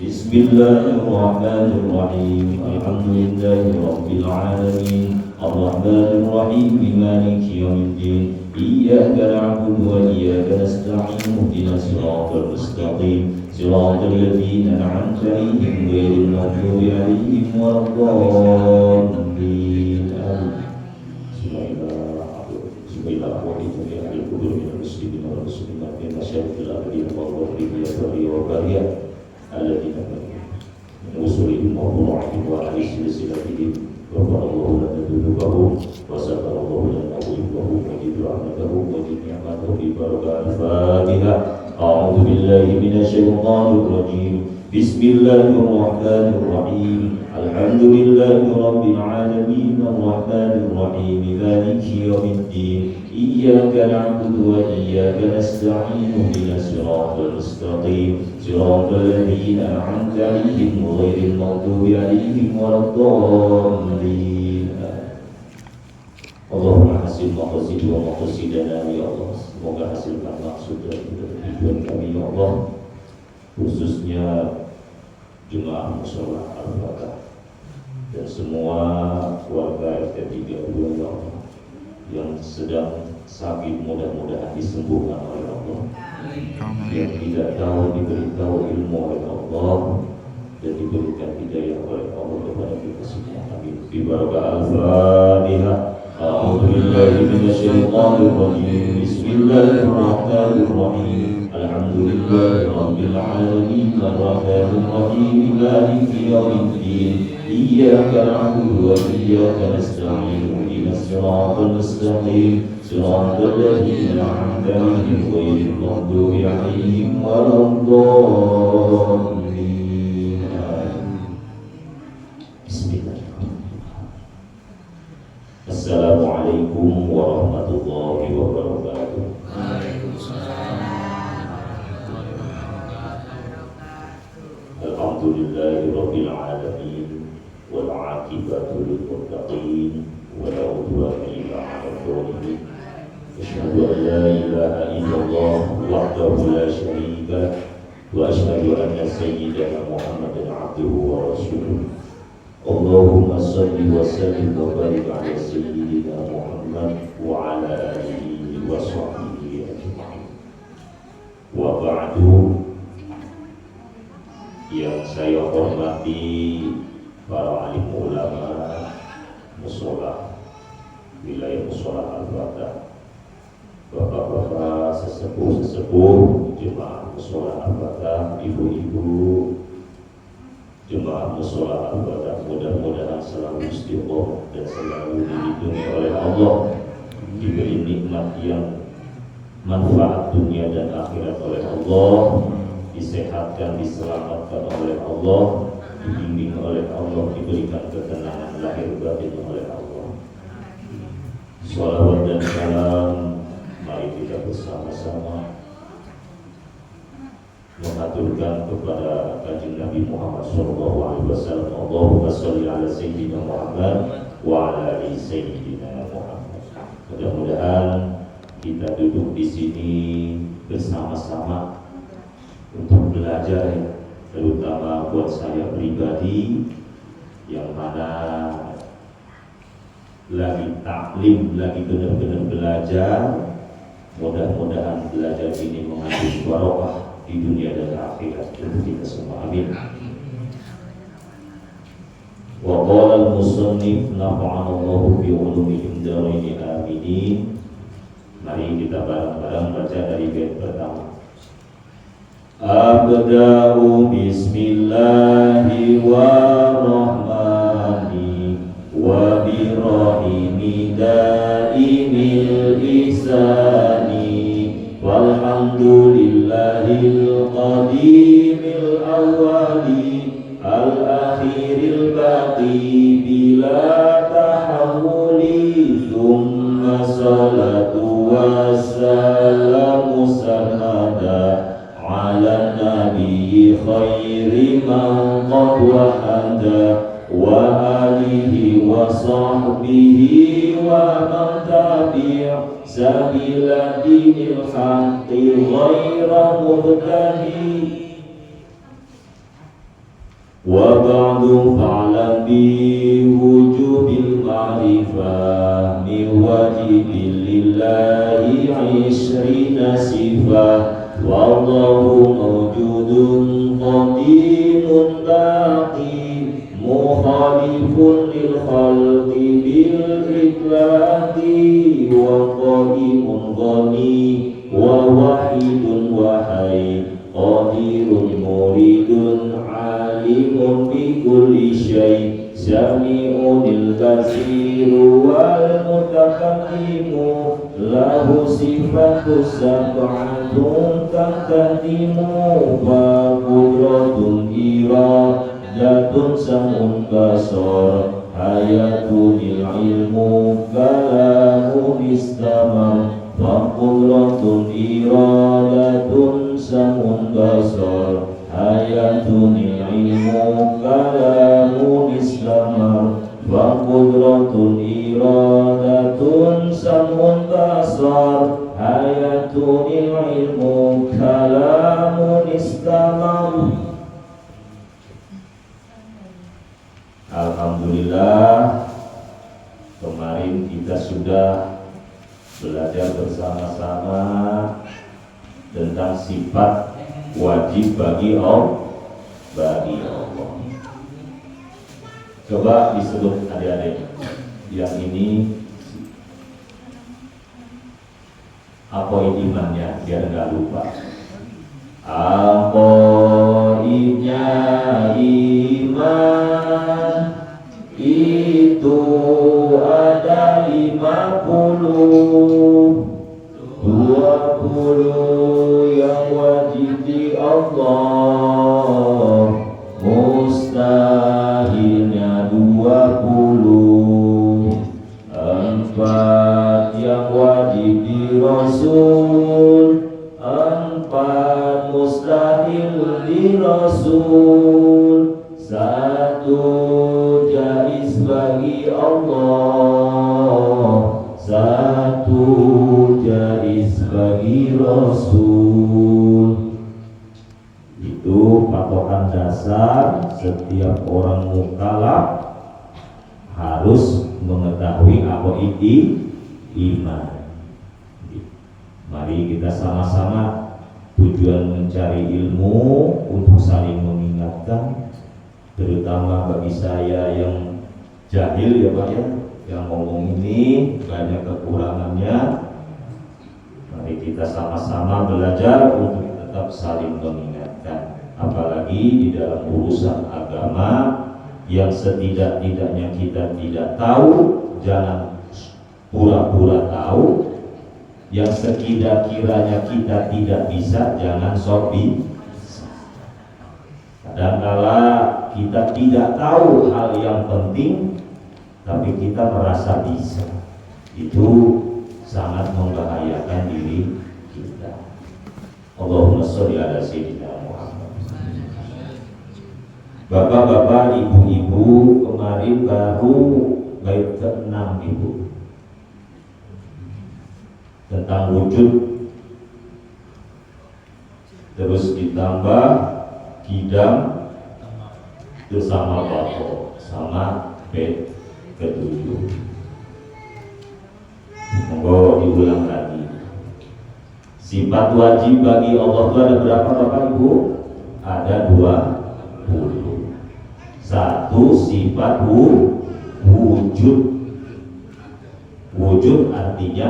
Bismillahirrahmanirrahim. Alhamdulillahi rabbil alamin. Arrahmanirrahim. Maliki yaumiddin. Iyyaka na'budu wa iyyaka nasta'in. Ihdinas siratal mustaqim. Siratal ladzina an'amta 'alaihim ghairil maghdubi 'alaihim waladdallin. Usulihim maupun wa ahli silsilatihim wa Allahu la tadulluhu wa sabarallahu lana wa ibahu wa jidra'natahu wa jidra'natahu bi barakah al-Fatihah. A'udhu billahi minasyaitanir rajim. Bismillahirrahmanirrahim. Alhamdulillahi rabbil alamin. Arrahmanir rahim. Maliki yaumiddin. Iyyaka na'budu wa iyyaka nasta'in. Ihdinas siratal mustaqim. Siratal ladzina an'amta 'alaihim ghairil maghdubi 'alaihim waladdallin. Allahumma hasil maqasid wa maqasidana ya Allah. Semoga hasilkan maksud dan tujuan kami ya Allah, khususnya jemaah mushola Al-Fatah dan semua warga RT 32 ya Allah yang sedang sakit, mudah-mudahan disembuhkan oleh Allah. Yang tidak tahu diberitahu ilmu oleh Allah dan diberikan hidayah oleh Allah kepada kita semua. Amin. Bi barakah Al-Fatihah. A'udzu billahi minasyaitonir rajim. Bismillahirrahmanirrahim. Alhamdulillahi rabbil alamin. Arrahmanir rahim. Maliki yaumiddin. Iyyaka na'budu wa iyyaka nasta'in. Ihdinas siratal mustaqim. Siratal ladzina an'amta 'alaihim ghairil maghdubi 'alaihim waladdallin. Bismillahirrahmanirrahim. Assalamualaikum warahmatullahi wabarakatuh. Alhamdulillahi rabbil alamin. Wal 'aqibatu lil muttaqin wa la 'udwana illa 'alal zalimin. Asyhadu an la ilaha illallah wahdahu la syarika lah wa asyhadu anna sayyidana Muhammadan 'abduhu wa rasuluh. Allahumma salli wa sallim wa barik ala sayyidina Muhammad wa ala alihi wa sahbihi ajma'in. Wa ba'du. Yang saya hormati para alim ulama mushola wilayah mushola Al-Fatah, bapak-bapak sesepuh jemaah mushola Al-Fatah, ibu-ibu jemaah mushola Al-Fatah, mudah-mudahan selalu istiqomah dan selalu dilindungi oleh Allah, diberi nikmat yang manfaat dunia dan akhirat oleh Allah, disehatkan, diselamatkan oleh Allah, dibimbing oleh Allah, diberikan ketenangan lahir batin oleh Allah. Shalawat dan salam mari kita bersama-sama mengaturkan kepada Kanjeng Nabi Muhammad SAW. Allahumma sholli ala sayyidina Muhammad wa ala ali sayyidina Muhammad. Mudah-mudahan kita duduk di sini bersama-sama untuk belajar, ya, terutama buat saya pribadi yang mana lagi taklim, lagi benar-benar belajar. Mudah-mudahan belajar ini mengandung barokah di dunia dan akhirat untuk kita semua. Amin. Wa qala al-musannif nafa'ana Allahu bi ulumihim darain aminin. Mari kita bareng-bareng baca dari bait pertama. Abda'u bismillahi wa rahmani wa birahimi daimil ihsani walhamdulillahil qadir sarmada ala nabi khairi man qad wahada wa alihi wa sahbihi wa man tabi' sabila dinil haqqi ghaira mubtadi wa ba'du fa'lam bi wujubil ma'rifah min wajibin lillahi 'ishrina sifah wallahu mawjudun qadimun baqi mukhalifun lil khalqi bil itlaqi wa qadimun ghani wa wahidun wahai qadirun muridun alimun bi kulli syai sami'unil basiru wal mutakallimu lahu sifatu sab'atun taqdimu wa qudratun iradatun samun basar hayatunil ilmu kalamun istamam wa qudratun iradatun samun basar hayatunil ilmu kalamun istamam wa qudratun iradatun samun basar hayatunil ilmu kalamun istamam. Alhamdulillah, kemarin kita sudah belajar bersama-sama tentang sifat wajib bagi Allah. Coba disebut adik-adik yang ini apa imannya biar nggak lupa. Apa iman itu ada 20 yang wajib di Allah, mustahilnya 20, 4 yang wajib di Rasul, 4 mustahil di Rasul, 1 jaiz bagi Allah, 1 jaiz bagi Rasul. Itu patokan dasar setiap orang mukallaf harus mengetahui apa itu iman. Mari kita sama-sama tujuan mencari ilmu untuk saling mengingatkan, terutama bagi saya yang jahil ya Pak ya, yang ngomong ini banyak kekurangannya. Mari kita sama-sama belajar untuk tetap saling mengingatkan, apalagi di dalam urusan agama yang setidak-tidaknya kita tidak tahu, jangan pura-pura tahu. Yang sekira-kiranya kita tidak bisa, jangan sok bisa. Kadang-kala kita tidak tahu hal yang penting, tapi kita merasa bisa. Itu sangat membahayakan diri kita. Allahumma sholli ala sayyidina Muhammad. Bapak-bapak, ibu-ibu, kemarin baru bait ke-6 Ibu tentang wujud, terus ditambah kidam terus sama bako sama bait ke-7. Monggo diulang lagi. Sifat wajib bagi Allah itu ada berapa Bapak Ibu? Ada 20. 1 sifat wujud. Wujud artinya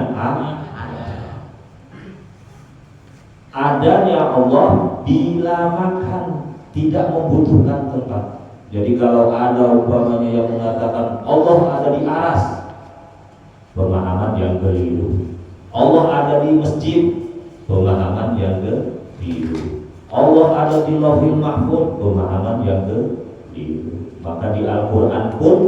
adanya Allah bila makan, tidak membutuhkan tempat. Jadi kalau ada umpamanya yang mengatakan Allah ada di aras, pemahaman yang keliru. Allah ada di masjid, pemahaman yang keliru. Allah ada di Lauhul Mahfuz, pemahaman yang keliru. Maka di Al-Quran pun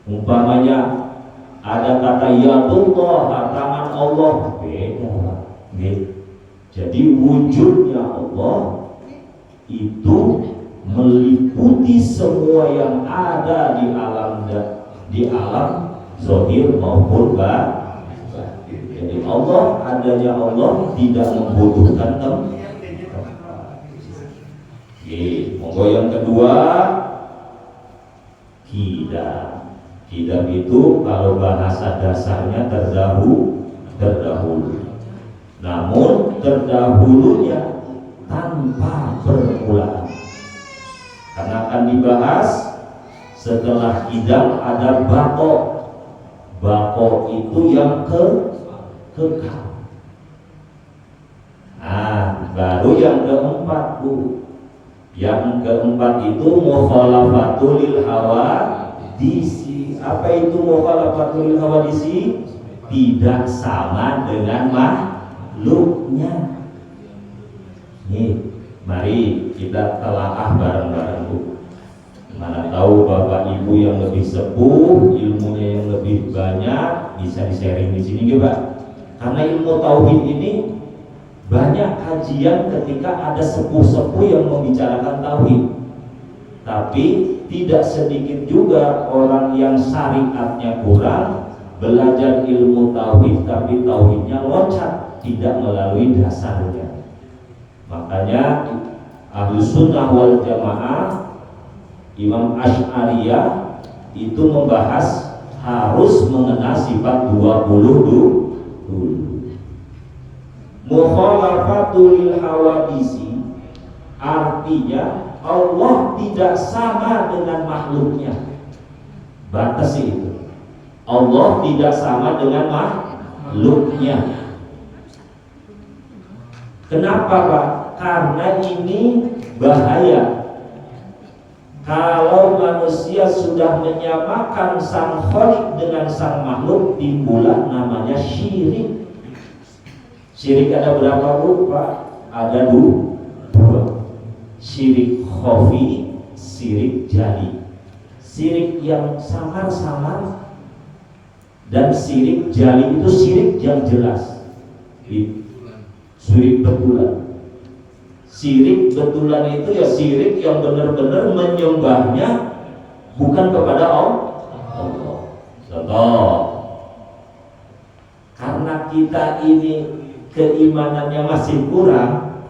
umpamanya ada kata ya Allah, tangan Allah, beda. Jadi wujudnya Allah itu meliputi semua yang ada di alam zahir maupun batin. Jadi adanya Allah tidak membutuhkan tempat. Monggo yang kedua, Qidam itu kalau bahasa dasarnya terdahulu. Namun terdahulunya tanpa permulaan. Karena akan dibahas setelah Qidam ada Baqo. Baqo itu yang kekal. Baru yang keempat, Bu. Yang keempat itu mukhalafatul hawadisi. Apa itu mukhalafatul hawadisi? Tidak sama dengan makhluknya. Mari kita telaah bareng-bareng, Bu. Mana tahu Bapak Ibu yang lebih sepuh, ilmunya yang lebih banyak, bisa di-sharing di sini, Pak. Karena ilmu tauhid ini banyak kajian ketika ada sepuh-sepuh yang membicarakan tauhid. Tapi tidak sedikit juga orang yang syariatnya kurang, belajar ilmu tauhid tapi tauhidnya loncat, tidak melalui dasarnya. Makanya Ahlus Sunnah wal Jamaah, Imam Asy'ariyah itu membahas harus mengenal sifat 20 dulu. Mukhalafatul hawadisi artinya Allah tidak sama dengan makhluknya. Batas itu. Allah tidak sama dengan makhluknya. Kenapa, Pak? Karena ini bahaya. Kalau manusia sudah menyamakan sang khaliq dengan sang makhluk, timbullah namanya syirik. Syirik ada berapa, Bu, Pak? Ada dua. Syirik khafi, syirik jali. Syirik yang samar-samar dan syirik jali itu syirik yang jelas. Syirik betulan. Syirik betulan itu ya syirik yang benar-benar menyembahnya bukan kepada Allah. Contoh, karena kita ini keimanannya masih kurang,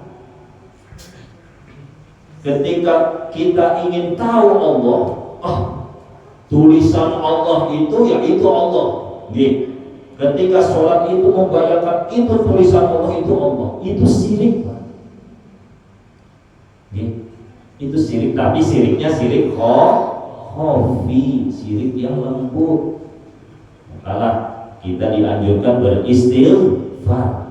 ketika kita ingin tahu Allah, tulisan Allah itu ya itu Allah. Ketika sholat itu membayangkan itu tulisan Allah, itu syirik, Pak. Itu syirik, tapi syiriknya syirik khafi, syirik yang lembut. Maka kita dianjurkan beristighfar.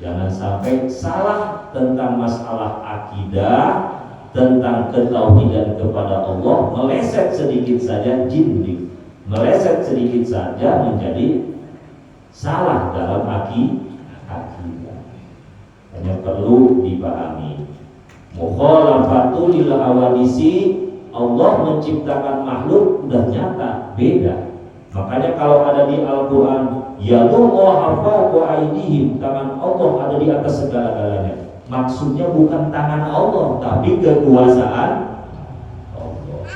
Jangan sampai salah tentang masalah akidah, tentang ketauhidan kepada Allah, meleset sedikit saja jindik, meleset sedikit saja menjadi salah dalam akidah. Hanya perlu dipahami. Mukhalafatul hawadisi, Allah menciptakan makhluk udah nyata, beda. Makanya kalau ada di Al-Quran, yadullaha fawqa aydihim, tangan Allah ada di atas segala-galanya. Maksudnya bukan tangan Allah, tapi kekuasaan Allah.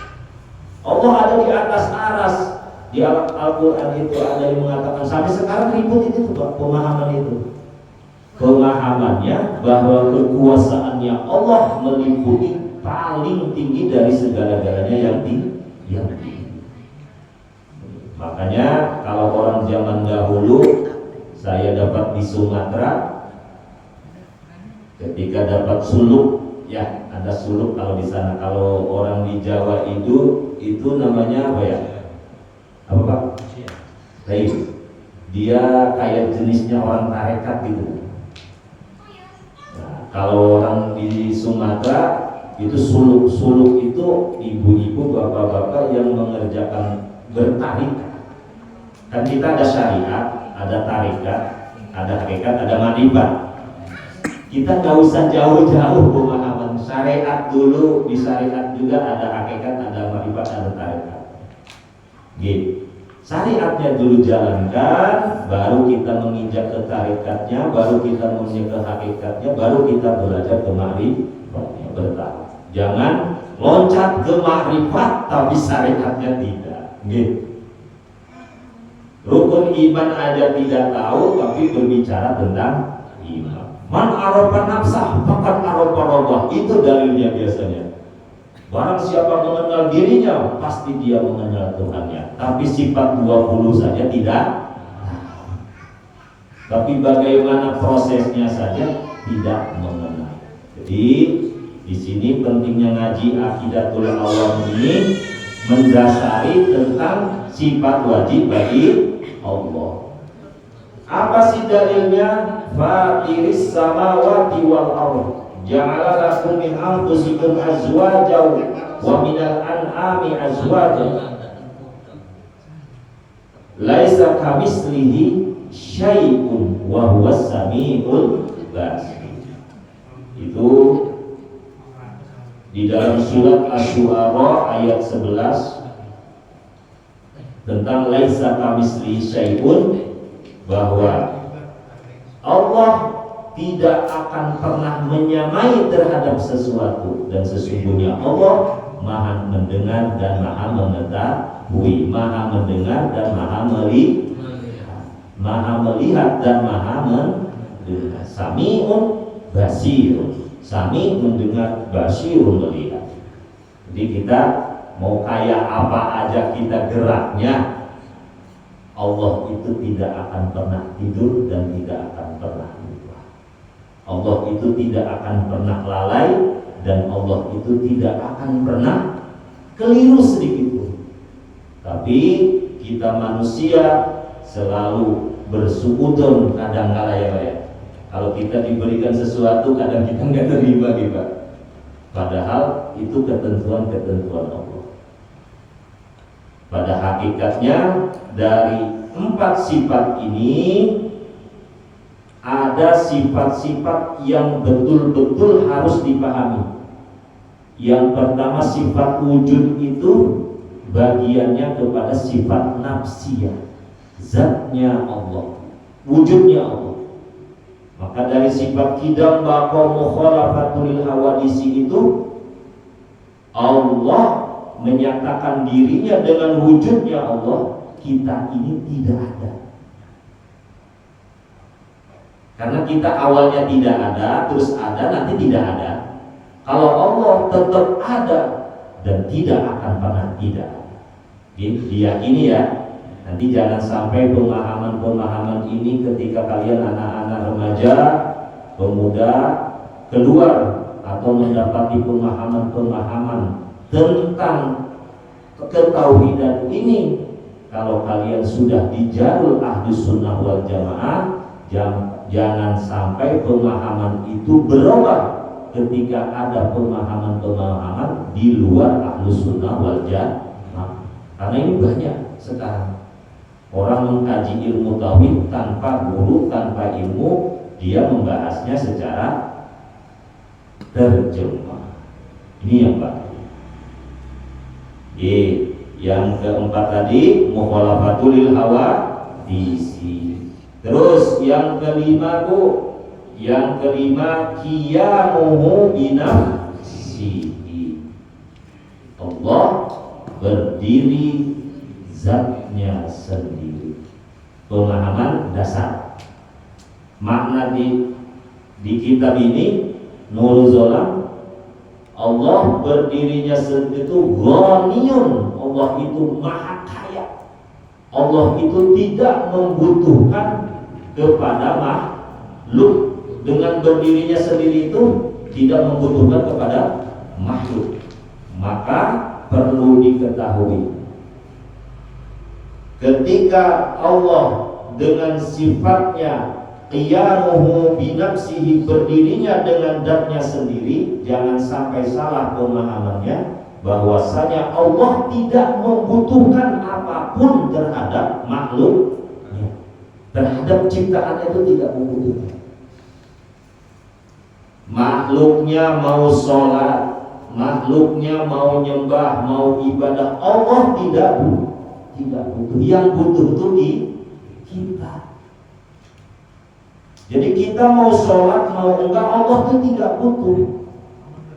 Allah ada di atas aras. Di Al-Quran itu ada yang mengatakan, sampai sekarang ribut itu pemahaman itu. Pemahamannya bahwa kekuasaannya Allah meliputi paling tinggi dari segala-galanya yang tinggi. Makanya kalau orang zaman dahulu, saya dapat di Sumatera, ketika dapat suluk, ya ada suluk kalau di sana. Kalau orang di Jawa itu namanya apa ya? Apa, Pak? Baik. Dia kayak jenisnya orang tarekat gitu. Kalau orang di Sumatera itu suluk itu ibu-ibu, bapak-bapak yang mengerjakan bertarikat. Kan kita ada syariat, ada tarikat, ada hakikat, ada manifat. Kita nggak usah jauh-jauh pemahaman syariat dulu. Di syariat juga ada hakikat, ada manifat, ada tarikat. Gitu. Syariatnya dulu jalankan, baru kita menginjak ke tarikatnya, baru kita menginjak ke hakikatnya, baru kita belajar ke ma'rifatnya bertahap. Jangan loncat ke ma'rifat tapi syariatnya tidak. Gitu. Rukun iman aja tidak tahu tapi berbicara tentang iman. Man arafa nafsah faqad arafa rabbah. Itu dalilnya biasanya. Barang siapa mengenal dirinya, pasti dia mengenal Tuhannya. Tapi sifat 20 saja tidak. Tapi bagaimana prosesnya saja tidak mengenal. Jadi di sini pentingnya ngaji Aqidatul Awam ini mendasari tentang sifat wajib bagi Allah. Apa sih dalilnya? Fatiris samawati wal ardh. Ja'ala lakum min anfusikum azwajan wa minal an'ami azwajan. Laisa kamitslihi syai'un wa huwas samiul basir. Itu di dalam surat Asy-Syu'ara ayat 11 tentang laisa kamitslihi syai'un, bahwa Allah tidak akan pernah menyamai terhadap sesuatu, dan sesungguhnya Allah Maha mendengar dan Maha mengetahui, Maha mendengar dan Maha melihat, Maha melihat dan Maha mendengar. Sami'un basirun, Sami mendengar, basirun melihat. Jadi kita mau kayak apa aja kita geraknya, Allah itu tidak akan pernah tidur dan tidak akan pernah lupa. Allah itu tidak akan pernah lalai dan Allah itu tidak akan pernah keliru sedikit pun. Tapi kita manusia selalu bersuudon kadang-kala ya. Kalau kita diberikan sesuatu kadang kita nggak terima gitu. Padahal itu ketentuan-ketentuan Allah. Pada hakikatnya dari 4 sifat ini ada sifat-sifat yang betul-betul harus dipahami. Yang pertama sifat wujud itu bagiannya kepada sifat nafsiyah, zatnya Allah, wujudnya Allah. Maka dari sifat qidam baqa mukhalafatul hawadisi itu Allah menyatakan dirinya dengan wujudnya Allah, kita ini tidak ada. Karena kita awalnya tidak ada, terus ada, nanti tidak ada. Kalau Allah tetap ada dan tidak akan pernah tidak ada. Diyakini ya. Nanti jangan sampai pemahaman-pemahaman ini ketika kalian anak-anak remaja, pemuda keluar atau mendapati pemahaman-pemahaman tentang ketauhidan ini. Kalau kalian sudah di jalur Ahlus Sunnah wal Jamaah, jangan sampai pemahaman itu berubah ketika ada pemahaman-pemahaman di luar Ahlus Sunnah wal Jamaah. Karena ini banyak sekarang. Orang mengkaji ilmu tauhid tanpa guru, tanpa ilmu, dia membahasnya secara terjemah. Ini yang baru. Yang keempat tadi mukhalafatul hawadisi. Terus yang kelima qiyamuhu binafsihi. Allah berdiri zatnya sendiri. Pemahaman dasar. Makna di kitab ini Nurul Zolam, Allah berdirinya sendiri itu ghaniyun. Allah itu maha kaya. Allah itu tidak membutuhkan kepada makhluk. Dengan berdirinya sendiri itu tidak membutuhkan kepada makhluk. Maka perlu diketahui, ketika Allah dengan sifatnya qiyamuhu binafsihi, berdirinya dengan zatnya sendiri, jangan sampai salah pemahamannya bahwasanya Allah tidak membutuhkan apapun terhadap makhluknya, terhadap ciptaan itu tidak membutuhkan. Makhluknya mau sholat, makhluknya mau nyembah, mau ibadah, Allah tidak butuh. tidak butuh. Yang butuh itu di kita. Jadi kita mau sholat mau enggak, Allah itu tidak butuh.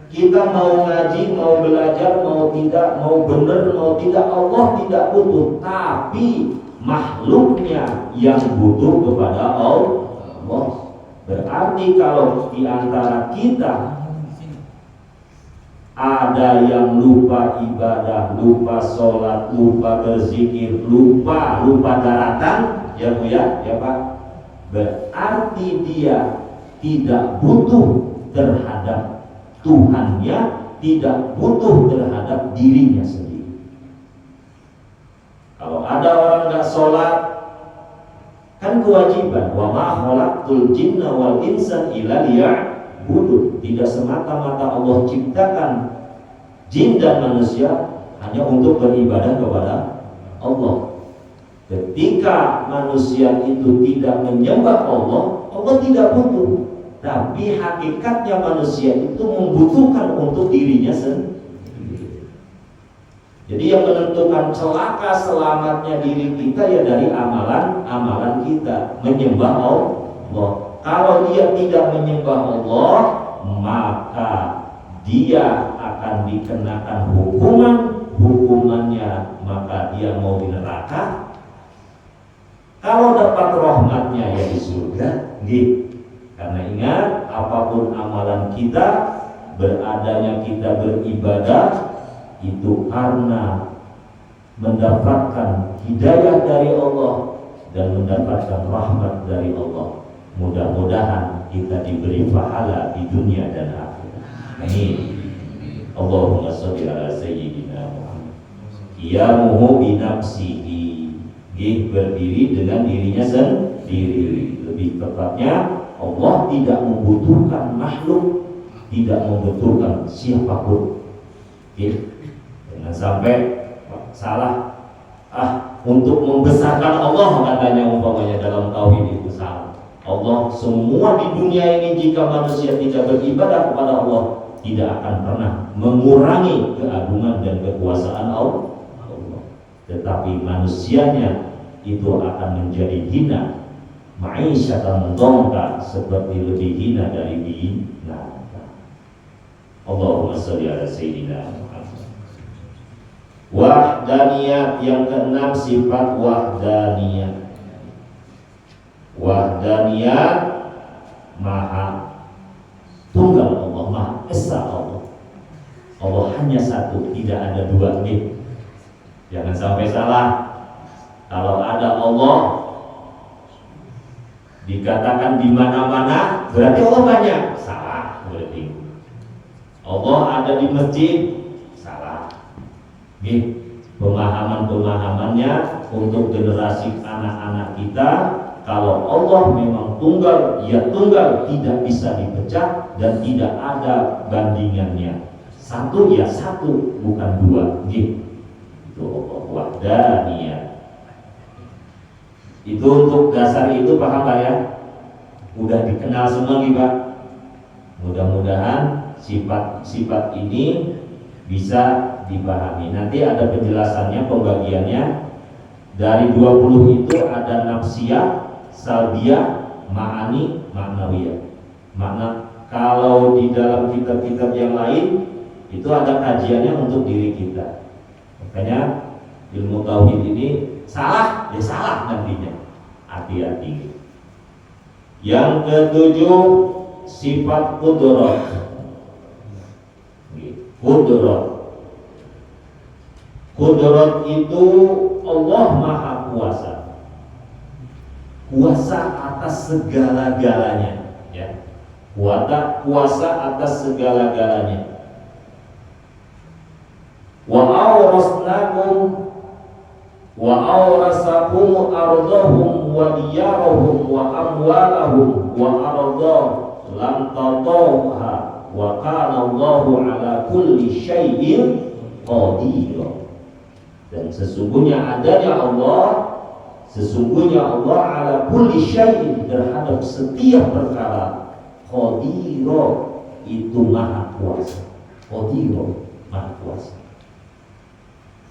Kita mau ngaji, mau belajar, mau tidak, mau benar, mau tidak, Allah tidak butuh. Tapi makhluknya yang butuh kepada Allah. Berarti kalau di antara kita ada yang lupa ibadah, lupa sholat, lupa berzikir, lupa daratan, ya Bu ya Pak. Berarti dia tidak butuh terhadap Tuhannya, tidak butuh terhadap dirinya sendiri. Kalau ada orang nggak sholat, kan kewajiban. Wa ma khalaqtul jinna wal insa illa liya'budun. Tidak semata-mata Allah ciptakan jin dan manusia hanya untuk beribadah kepada Allah. Ketika manusia itu tidak menyembah Allah, Allah tidak butuh. Tapi hakikatnya manusia itu membutuhkan untuk dirinya sendiri. Jadi yang menentukan celaka selamatnya diri kita ya dari amalan kita menyembah Allah. Kalau dia tidak menyembah Allah, maka dia akan dikenakan hukumannya maka dia mau di neraka. Kalau dapat rahmatnya ya di surga, gitu. Karena ingat, apapun amalan kita, beradanya kita beribadah itu karena mendapatkan hidayah dari Allah dan mendapatkan rahmat dari Allah. Mudah-mudahan kita diberi pahala di dunia dan akhirat. Amin. Allahumma sholli ala sayyidina Muhammad. Qiyamuhu bi nafsihi, berdiri dengan dirinya sendiri. Lebih tepatnya Allah tidak membutuhkan makhluk, tidak membutuhkan siapapun. Jangan sampai salah. Untuk membesarkan Allah katanya umpamanya dalam tauhid itu salah. Allah semua di dunia ini jika manusia tidak beribadah kepada Allah tidak akan pernah mengurangi keagungan dan kekuasaan Allah. Tetapi manusianya itu akan menjadi hina. Ma'isyatan dongka, seperti lebih hina dari binatang. Allahumma sholli ala sayyidina Muhammad. Wahdaniyah, yang keenam sifat wahdaniyah. Wahdaniyah maha tunggal Allah, maha esa Allah. Allah hanya satu, tidak ada dua. Jangan sampai salah. Kalau ada Allah dikatakan di mana-mana, berarti Allah banyak. Salah berarti. Allah ada di masjid, salah. Pemahamannya untuk generasi anak-anak kita, kalau Allah memang tunggal, ya tunggal, tidak bisa dipecah dan tidak ada bandingannya. Satu ya satu, bukan dua. Itu Allah wahdaniyah. Itu untuk dasar itu paham Pak ya? Udah dikenal semua nih Pak. Mudah-mudahan sifat ini bisa dipahami. Nanti ada penjelasannya, pembagiannya. Dari 20 itu ada nafsiyah, salbiyah, ma'ani, ma'nawiyah. Makna kalau di dalam kitab-kitab yang lain itu ada kajiannya untuk diri kita. Makanya ilmu tauhid ini salah, ya salah nantinya. Hati-hati. Yang ketujuh sifat qudrat. Qudrat itu Allah maha kuasa. Kuasa atas segala-galanya, ya. Kuasa atas segala-galanya. Wa awrasakum ardahum wa diyarahum wa amwalahum wa ardah lam tadawha wa kana Allahu ala kulli syai'in qadir. Dan sesungguhnya Allah ala kulli syai'in, terhadap setiap perkara, qadir, itu maha kuasa. Qadir, maha kuasa.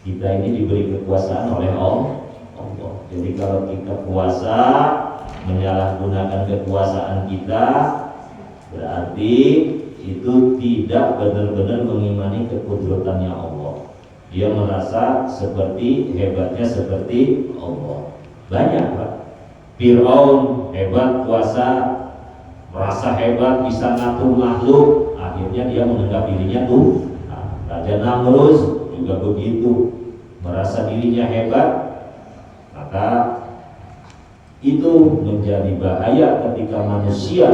Kita ini diberi kekuasaan oleh Allah. Jadi kalau kita puasa menyalahgunakan kekuasaan kita, berarti itu tidak benar-benar mengimani kekudratannya Allah. Dia merasa seperti hebatnya seperti Allah. Banyak Pak. Fir'aun hebat puasa, merasa hebat bisa ngatur makhluk, akhirnya dia menganggap dirinya tuh. Raja Namrud juga begitu, merasa dirinya hebat, maka itu menjadi bahaya ketika manusia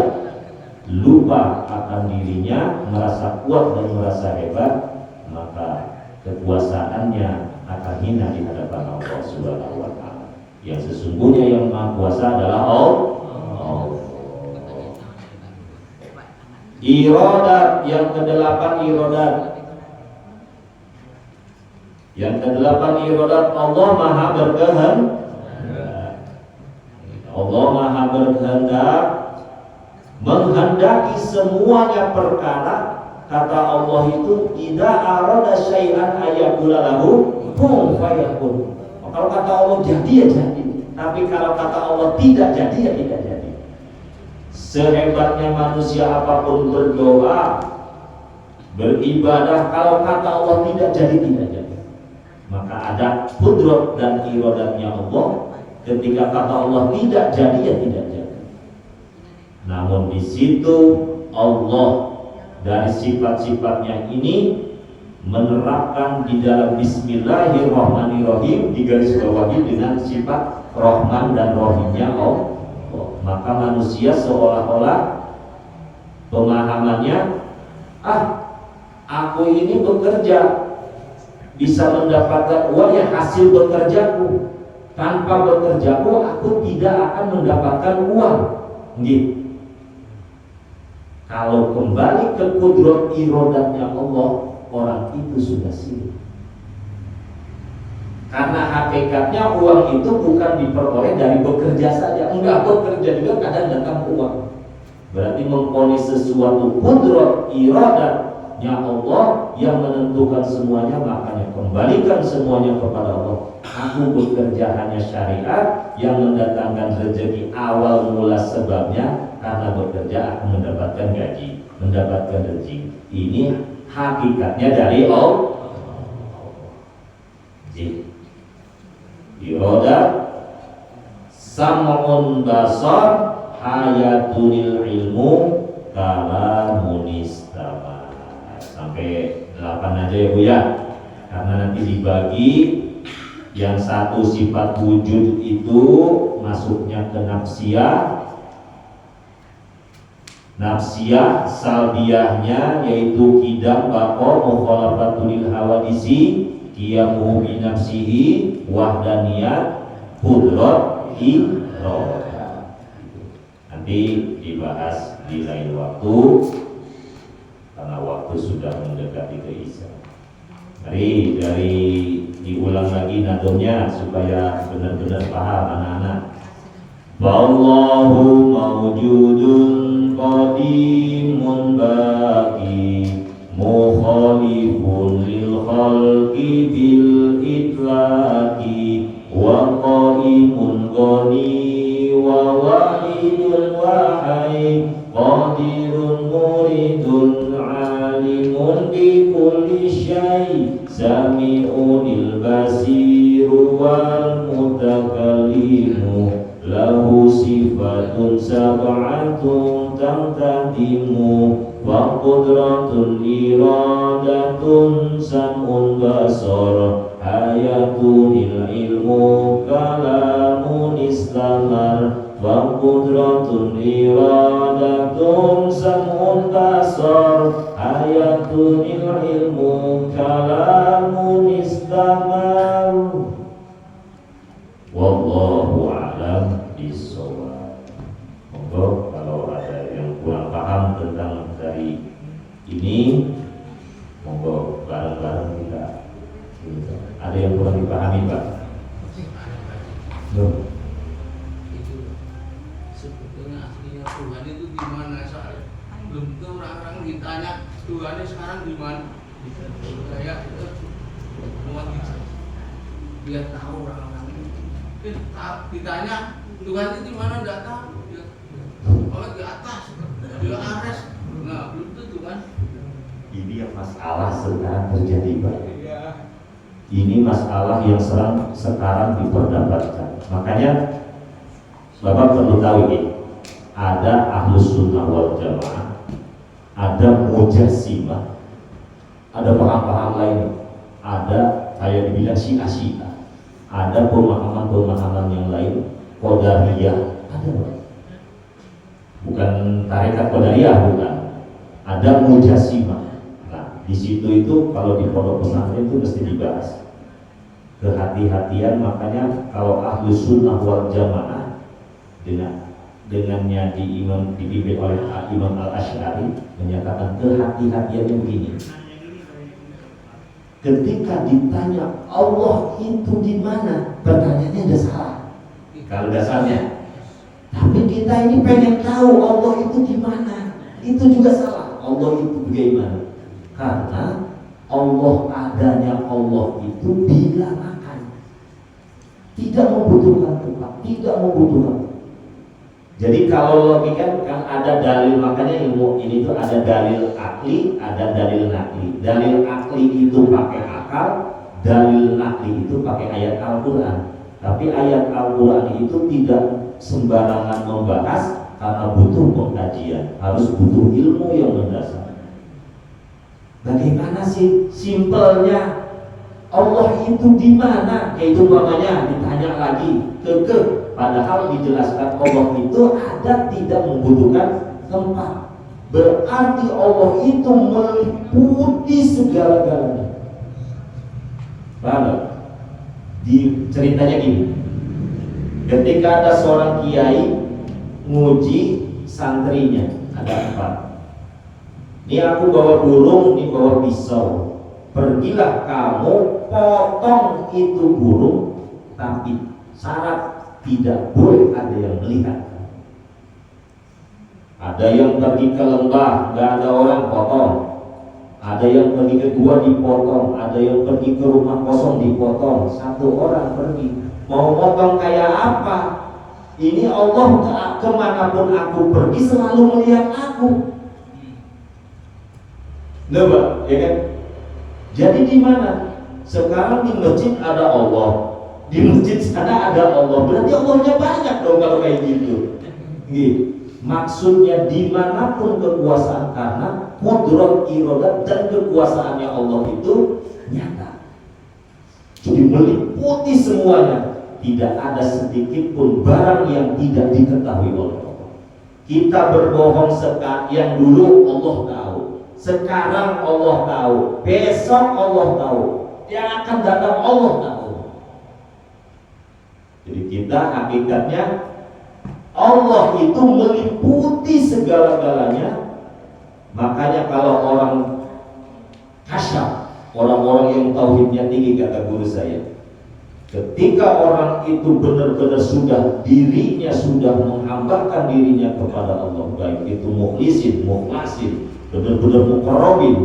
lupa akan dirinya, merasa kuat dan merasa hebat, maka kekuasaannya akan hina di hadapan Allah Subhanahu wa Ta'ala. Yang sesungguhnya yang Maha Kuasa adalah Allah. Irodat yang kedelapan irodat. Yang kedelapan irodat, Allah Maha berkehendak. Allah Maha berkehendak menghendaki semuanya perkara. Kata Allah itu idza arada syai'an ayaqula lahu kun fayakun. Kalau kata Allah jadi ya jadi. Tapi kalau kata Allah tidak jadi ya tidak jadi. Sehebatnya manusia apapun berdoa, beribadah, kalau kata Allah tidak jadi tidak jadi. Maka ada qudrat dan iradatnya Allah. Ketika kata Allah tidak jadi ya tidak jadi. Namun di situ Allah dari sifat-sifatnya ini menerapkan di dalam Bismillahirrahmanirrahim, digarisbawahi dengan sifat Rahman dan Rahimnya Allah. Maka manusia seolah-olah pemahamannya, aku ini bekerja bisa mendapatkan uang ya hasil bekerjaku. Tanpa bekerjaku aku tidak akan mendapatkan uang. Gitu. Kalau kembali ke kudrat irodatnya Allah, orang itu sudah sirik. Karena hakikatnya uang itu bukan diperoleh dari bekerja saja. Enggak, bekerja juga kadang datang uang. Berarti memponis sesuatu kudrat irodatnya Allah yang menentukan semuanya. Makanya kembalikan semuanya kepada Allah. Aku bekerja hanya syariat yang mendatangkan rezeki awal mula sebabnya. Karena bekerja akan mendapatkan gaji, mendapatkan rezeki. Ini hakikatnya dari Allah. Irodat sam'un basar hayatunil ilmu kalamun istama. Sampai 8 aja ya Bu ya. Karena nanti dibagi yang satu sifat wujud itu masuknya ke nafsiyah. Nafsiyah salbiyahnya yaitu kidam bako mukhalafatul hawadisi qiyamuhu bi nafsihi wahdaniyat qudrat irodah. Nanti dibahas di lain waktu karena waktu sudah mendekati ke isya. Dari diulang lagi nadomnya supaya benar-benar paham anak-anak. Wallahu mawjudun qadimun baqi mukhalifun lil khalqi bil itlaqi wa qaimun ghani wa wahidul wahai qadirun muridun alimun bi kulli syai sami'unil basiru wal mutakallimu lahu sifatun sab'atun tamtadimu wa qudratun iradatun sam'un basar hayatunil ilmu kalamun istamar wa qudratun iradatun sam'un basar hayatunil ilmu kalamun istamar. Wallahu a'lam bishawab. Monggo kalau ada yang kurang paham tentang dari ini, monggo bareng-bareng kita. Ada yang kurang dipahami Pak? Loh. Itu sebetulnya aslinya Tuhan itu gimana soal belum tentu orang-orang ditanya Tuhannya sekarang gimana? Kayak itu muat gitu. dia tahu orang-orang itu. Ditanya Tuhan itu di mana nggak tahu. Dia kalau di atas, di ares, nah belum tentu kan. Ini yang masalah sekarang terjadi, Pak. Iya. Ini masalah yang sekarang diperdebatkan. Makanya Bapak perlu tahu ini, ada Ahlus Sunnah wal Jamaah, ada Mujassimah, ada paham-paham lain, ada kayak dibilang Syiah, ada pemahaman-pemahaman yang lain, Qadariyah, ada Pak. Bukan tarekat Qadariyah, bukan. Ada Mujassimah. Nah, di situ itu kalau di pondok pesantren itu mesti dibahas. Kehati-hatian, makanya kalau Ahlus Sunnah wal Jamaah dengannya dipimpin oleh Imam Al-Asy'ari menyatakan kehati-hatiannya begini. Ketika ditanya Allah itu di mana, pertanyaannya udah salah. Kalau dasarnya, tapi kita ini pengen tahu Allah itu di mana, itu juga salah. Allah itu bagaimana? Karena Allah adanya Allah itu bila makan, tidak membutuhkan tempat, tidak membutuhkan. Jadi kalau logika kan ada dalil, makanya ilmu ini tuh ada dalil akli, ada dalil nakli. Dalil akli itu pakai akal, dalil nakli itu pakai ayat Al-Quran. Tapi ayat Al-Quran itu tidak sembarangan membahas karena butuh pengkajian, harus butuh ilmu yang mendasar. Bagaimana sih simpelnya Allah itu di mana? Kayak itu namanya ditanya lagi kekeh. Padahal dijelaskan Allah itu ada tidak membutuhkan tempat. Berarti Allah itu meliputi segala-galanya. Paham? Di ceritanya gini. Ketika ada seorang kiai nguji santrinya, ada 4. Ini aku bawa burung, ini bawa pisau. Pergilah kamu potong itu burung, tapi syarat tidak boleh ada yang melihat. Ada yang pergi ke lembah, nggak ada orang, potong. Ada yang pergi ke gua, dipotong. Ada yang pergi ke rumah kosong, dipotong. 1 orang pergi, mau potong kayak apa? Ini Allah kemanapun aku pergi selalu melihat aku. Coba, ya kan? Jadi di mana? Sekarang di masjid ada Allah, di masjid sana ada Allah. Berarti Allahnya banyak dong kalau kayak gitu. Gitu. Maksudnya dimanapun kekuasaan, karena qudrat iradat dan kekuasaannya Allah itu nyata. Jadi meliputi semuanya. Tidak ada sedikit pun barang yang tidak diketahui oleh Allah. Kita berbohong yang dulu Allah tahu, sekarang Allah tahu, besok Allah tahu, yang akan datang Allah tahu. Jadi kita hakikatnya Allah itu meliputi segala-galanya. Makanya kalau orang kasyaf, orang-orang yang tauhidnya tinggi, kata guru saya, ketika orang itu benar-benar sudah dirinya sudah menghambakan dirinya kepada Allah, baik itu mukhlisin, mukhlasin, benar-benar muqarrabin,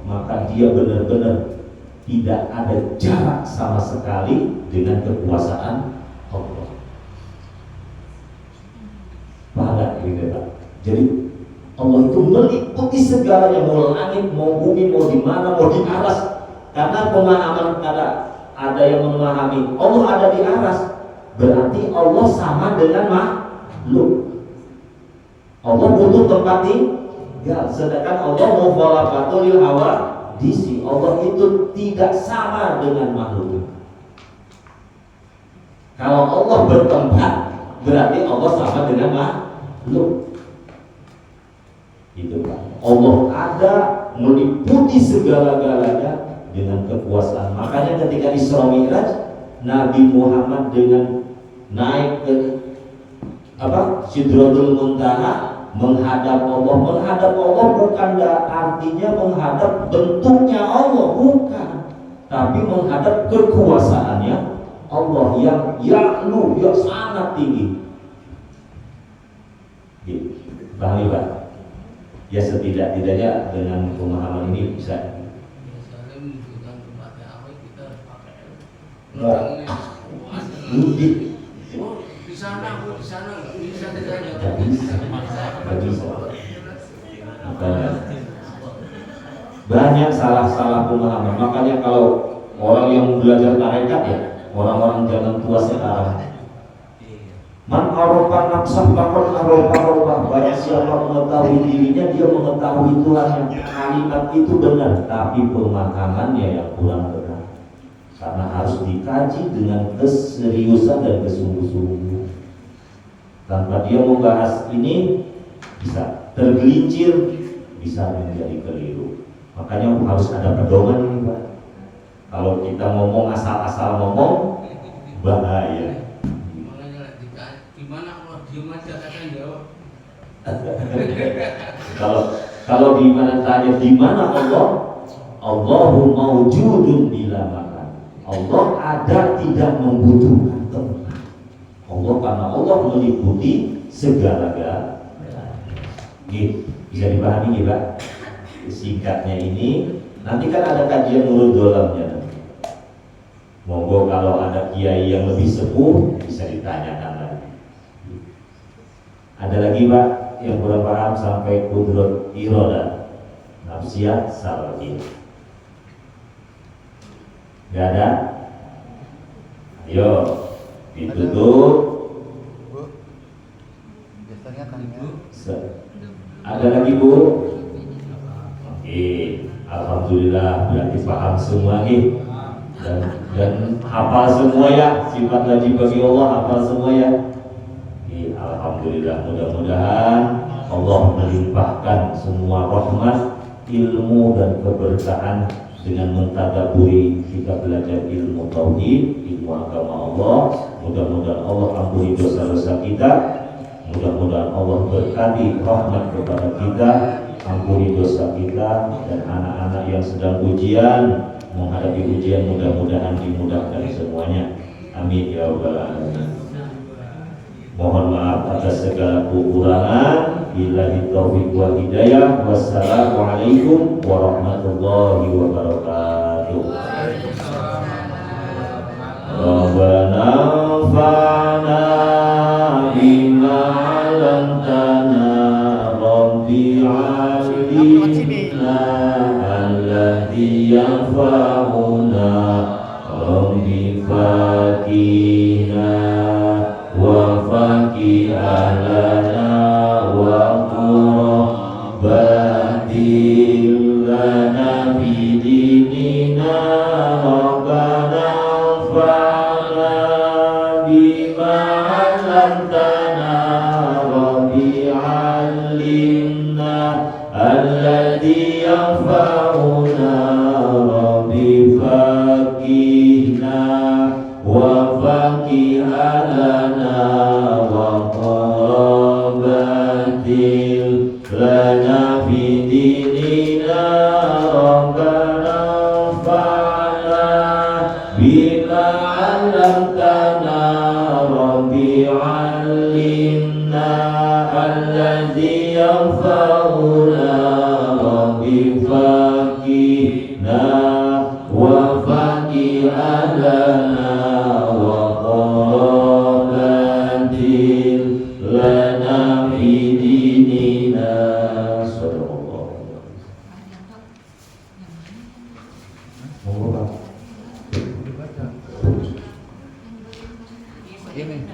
maka dia benar-benar tidak ada jarak sama sekali dengan kekuasaan Allah. Paham gitu Pak? Jadi Allah itu meliputi segalanya, mau langit, mau bumi, mau di mana, mau di atas. Karena pemahaman ada yang memahami Allah ada di atas, berarti Allah sama dengan makhluk. Allah butuh tempat tinggal, sedangkan Allah mukhalaqatul hawa disi. Allah itu tidak sama dengan makhluk. Kalau Allah bertempat, berarti Allah sama dengan makhluk. Itu Pak. Allah ada meliputi segala-galanya dengan kekuasaan. Makanya ketika Isra Mi'raj, Nabi Muhammad dengan naik ke Sidratul Muntaha, menghadap Allah. Menghadap Allah bukan artinya menghadap bentuknya Allah, bukan, tapi menghadap kekuasaannya Allah yang ya'lu, yang sangat tinggi. Paham ya Pak? Ya setidak-tidaknya dengan pemahaman ini bisa. Misalnya menunjukkan tempatnya apa, kita harus pakai Orang ini mudik. oh di sana nggak bisa ditanya. Nggak bisa. Makanya banyak salah-salah pemahaman. Makanya kalau orang yang belajar tarekat ya, orang-orang zaman tua sekarang, man arofa nafsah fakot arofa rofa, banyak siapa mengetahui dirinya dia mengetahui Tuhan. Kalimat itu benar, tapi pemahamannya yang kurang benar. Karena harus dikaji dengan keseriusan dan kesungguh-sungguh. Tanpa dia membahas ini bisa tergelincir, bisa menjadi keliru. Makanya harus ada pedoman ini, Pak. Kalau kita ngomong asal-asal ngomong bahaya. Makanya gimana kalau diem aja kakak jawab. Kalau di mana tanya di mana Allah, Allahu maujudun bila makan. Allah ada tidak membutuhkan tempat. Allah karena Allah meliputi segala-galanya. Bisa dipahami ya, Pak? Singkatnya ini nanti kan ada kajian nurul dolamnya. Monggo kalau ada kiai yang lebih sepuh bisa ditanyakan lagi. Ada lagi, Pak, yang kurang paham sampai kudrat iroda nafsiyah salafiyah. Gak ada? Ayo ditutup. Biasanya kan ya. Ada lagi, Bu? Oke, alhamdulillah berarti paham semua nih. Dan hafal semua ya, sifat wajib bagi Allah hafal semua ya. Oke, alhamdulillah, mudah-mudahan Allah melimpahkan semua rahmat, ilmu dan keberkahan dengan mentadaburi kita belajar ilmu tauhid, ilmu agama Allah. Mudah-mudahan Allah ampuni dosa-dosa kita. Mudah-mudahan Allah berkati rahmat kepada kita, ampuni dosa kita, dan anak-anak yang sedang ujian menghadapi ujian mudah-mudahan dimudahkan semuanya. Amin ya rabbal alamin. Mohon maaf atas segala kekurangan. Billahi taufiq wal hidayah. Wassalamualaikum warahmatullahi wabarakatuh. Rabbana fa'na bima 'allamtana rabbi 'allimna alladhi yanfa'una rabbi faqina wa faqihalana wa qurbatil lana bidinina rabbana fa'na bima 'allamtana rabbi 'allimna alladhi yanfa'una rabbi faqina wa faqihalana wa qurbatil lana bidinina rabbana fa'na bima 'allamtana rabbi 'allimna alladhi yanfa'una rabbi faqina wa faqihalana wa qurbatil lana bidinina. Sadaqallah. Ini